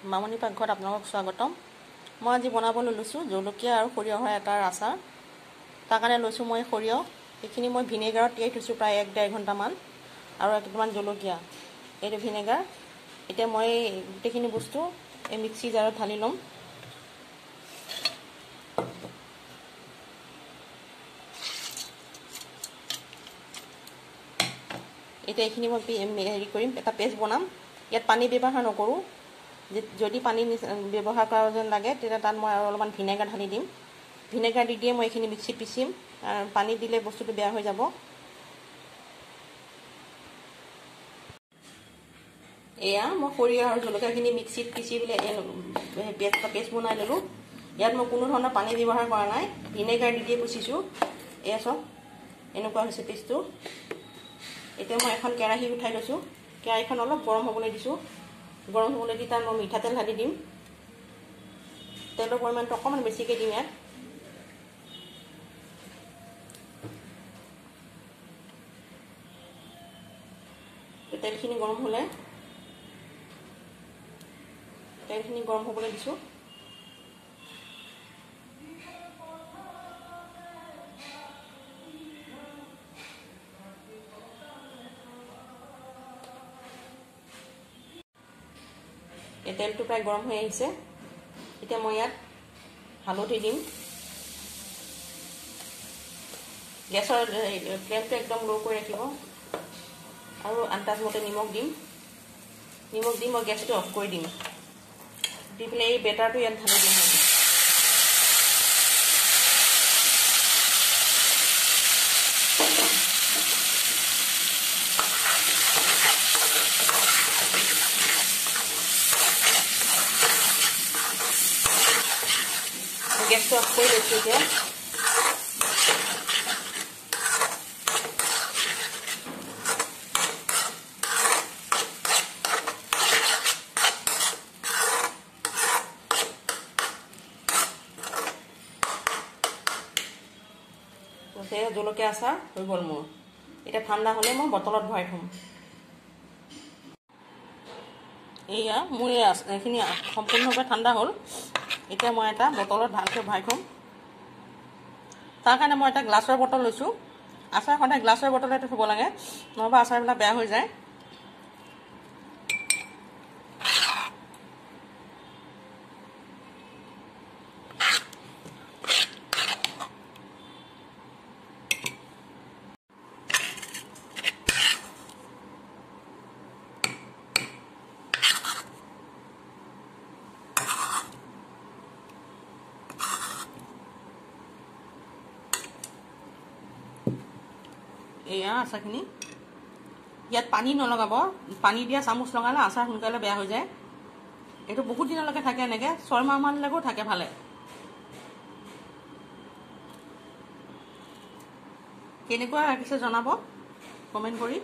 মামনি পাকঘৰত আপোনালোকক স্বাগতম। মই আজি বনাবলৈ লৈছোঁ জলকীয়া আৰু সৰিয়হৰ এটা আচাৰ। তাৰ কাৰণে লৈছোঁ মই সৰিয়হ, এইখিনি মই ভিনেগাৰত তিয়াই থৈছোঁ প্ৰায় 1-1.5 ঘণ্টামান, আৰু কেইটামান জলকীয়া, এইটো ভিনেগাৰ। এতিয়া মই গোটেইখিনি বস্তু এই মিক্সি জাৰত ঢালি ল'ম। এতিয়া এইখিনি মই হেৰি কৰিম, এটা পেষ্ট বনাম। ইয়াত পানী ব্যৱহাৰ নকৰোঁ। যদি পানী ব্যৱহাৰ কৰা যেন লাগে তেতিয়া তাত মই আৰু অলপমান ভিনেগাৰ ঢালি দিম। ভিনেগাৰ দি দিয়ে মই এইখিনি মিক্সিত পিচিম, আৰু পানী দিলে বস্তুটো বেয়া হৈ যাব। এয়া মই সৰিয়হ আৰু জলকীয়াখিনি মিক্সিত পিচি পেলাই পেষ্ট বনাই ল'লোঁ। ইয়াত মই কোনো ধৰণৰ পানী ব্যৱহাৰ কৰা নাই, ভিনেগাৰ দি দিয়ে পিচিছোঁ। এয়া চব এনেকুৱা হৈছে পেষ্টটো। এতিয়া মই এখন কেৰাহী উঠাই লৈছোঁ। কেৰাহীখন অলপ গৰম হ'বলৈ দিছোঁ। গৰম হ'বলৈ দি তাত মই মিঠাতেল ঢালি দিম। তেলৰ পৰিমাণটো অকণমান বেছিকৈ দিম ইয়াত। তেলখিনি গৰম হ'বলৈ দিছোঁ। এই তেলটো প্ৰায় গৰম হৈ আহিছে। এতিয়া মই ইয়াত হালধি দিম। গেছৰ ফ্লেমটো একদম ল' কৰি ৰাখিব, আৰু আন্দাজমতে নিমখ দিম। নিমখ দি মই গেছটো অফ কৰি দিম। দি পেলাই এই বেটাৰটো ইয়াত ঢালি দিম। গেছটো অফ কৰি লৈছোঁ এতিয়া। জলকীয়া আচাৰ হৈ গ'ল মোৰ। এতিয়া ঠাণ্ডা হ'লে মই বটলত ভৰাই থ'ম। এয়া মোৰ এইখিনি সম্পূৰ্ণভাৱে ঠাণ্ডা হ'ল। এতিয়া মই এটা বটলত ভালকৈ ভৰাই থ'ম। তাৰ কাৰণে মই এটা গ্লাছৰ বটল লৈছোঁ। আচাৰ সদায় গ্লাছৰ বটলতে থ'ব লাগে, নহ'বা আচাৰবিলাক বেয়া হৈ যায়। এয়া আচাৰখিনি। ইয়াত পানী নলগাব, পানী দিয়া চামুচ লগালে আচাৰ সোনকালে বেয়া হৈ যায়। এইটো বহুত দিনলৈকে থাকে, এনেকৈ 6 মাহমানলৈকেও থাকে ভালে। কেনেকুৱা ৰাখিছে জনাব কমেণ্ট কৰি।